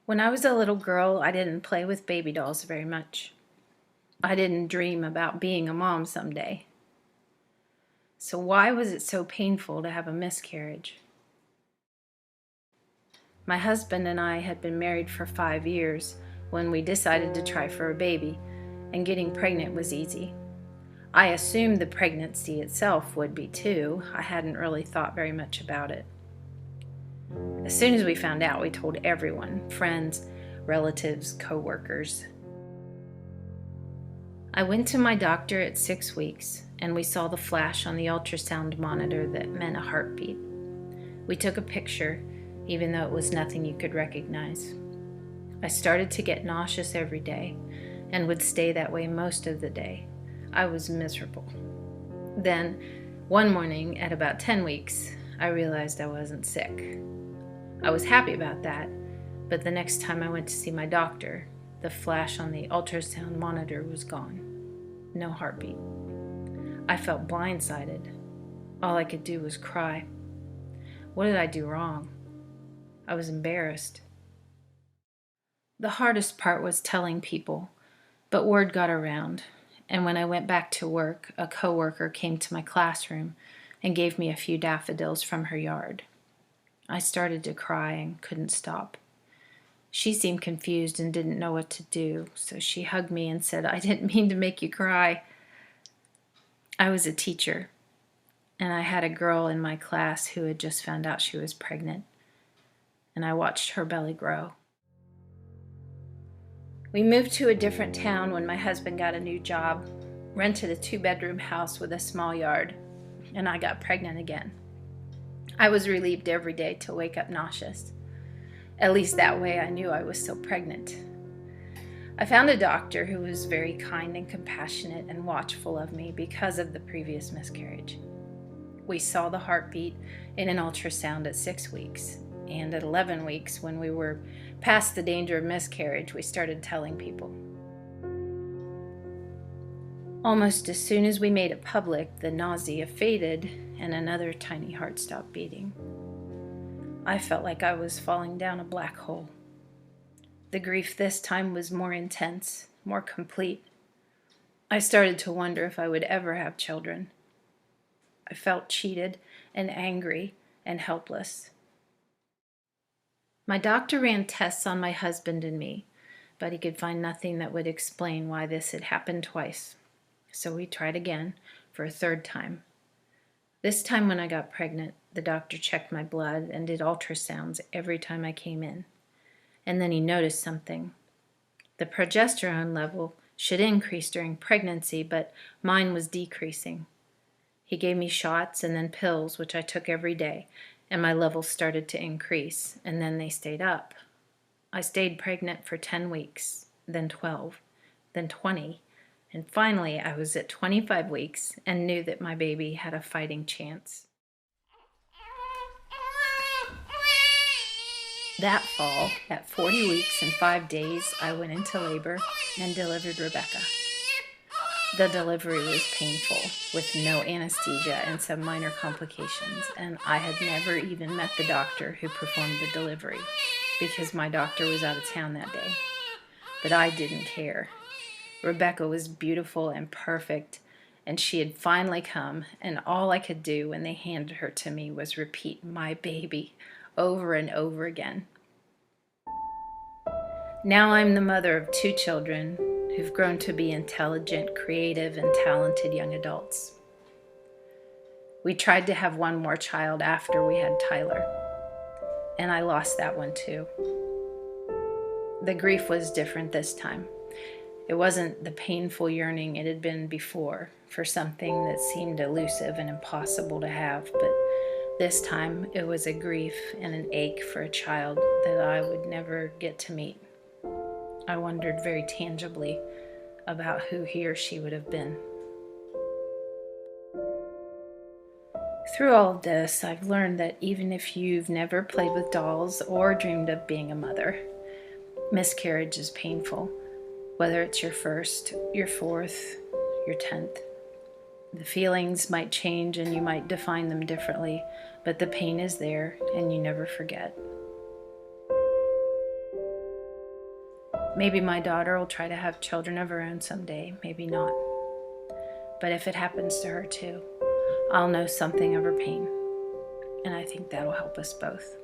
When I was a little girl, I didn't play with baby dolls very much. I didn't dream about being a mom someday. So why was it so painful to have a miscarriage? My husband and I had been married for 5 years when we decided to try for a baby, and getting pregnant was easy. I assumed the pregnancy itself would be too. I hadn't really thought very much about it. As soon as we found out, we told everyone, friends, relatives, co-workers. I went to my doctor at 6 weeks, and we saw the flash on the ultrasound monitor that meant a heartbeat. We took a picture, even though it was nothing you could recognize. I started to get nauseous every day, and would stay that way most of the day. I was miserable. Then, one morning at about 10 weeks, I realized I wasn't sick. I was happy about that, but the next time I went to see my doctor, the flash on the ultrasound monitor was gone. No heartbeat. I felt blindsided. All I could do was cry. What did I do wrong? I was embarrassed. The hardest part was telling people, but word got around, and when I went back to work, a coworker came to my classroom and gave me a few daffodils from her yard. I started to cry and couldn't stop. She seemed confused and didn't know what to do, so she hugged me and said, "I didn't mean to make you cry." I was a teacher, and I had a girl in my class who had just found out she was pregnant, and I watched her belly grow. We moved to a different town when my husband got a new job, rented a 2-bedroom house with a small yard, and I got pregnant again. I was relieved every day to wake up nauseous. At least that way I knew I was still pregnant. I found a doctor who was very kind and compassionate and watchful of me because of the previous miscarriage. We saw the heartbeat in an ultrasound at 6 weeks, and at 11 weeks, when we were past the danger of miscarriage, we started telling people. Almost as soon as we made it public, the nausea faded and another tiny heart stopped beating. I felt like I was falling down a black hole. The grief this time was more intense, more complete. I started to wonder if I would ever have children. I felt cheated and angry and helpless. My doctor ran tests on my husband and me, but he could find nothing that would explain why this had happened twice. So we tried again for a third time. This time when I got pregnant, the doctor checked my blood and did ultrasounds every time I came in. And then he noticed something. The progesterone level should increase during pregnancy, but mine was decreasing. He gave me shots and then pills, which I took every day, and my levels started to increase, and then they stayed up. I stayed pregnant for 10 weeks, then 12, then 20, and finally I was at 25 weeks and knew that my baby had a fighting chance. That fall, at 40 weeks and 5 days, I went into labor and delivered Rebecca. The delivery was painful, with no anesthesia and some minor complications, and I had never even met the doctor who performed the delivery, because my doctor was out of town that day. But I didn't care. Rebecca was beautiful and perfect, and she had finally come, and all I could do when they handed her to me was repeat "my baby" over and over again. Now I'm the mother of 2 children who've grown to be intelligent, creative, and talented young adults. We tried to have one more child after we had Tyler, and I lost that one too. The grief was different this time. It wasn't the painful yearning it had been before for something that seemed elusive and impossible to have, but this time it was a grief and an ache for a child that I would never get to meet. I wondered very tangibly about who he or she would have been. Through all of this, I've learned that even if you've never played with dolls or dreamed of being a mother, miscarriage is painful, whether it's your first, your fourth, your 10th. The feelings might change and you might define them differently, but the pain is there and you never forget. Maybe my daughter will try to have children of her own someday, maybe not. But if it happens to her too, I'll know something of her pain. And I think that'll help us both.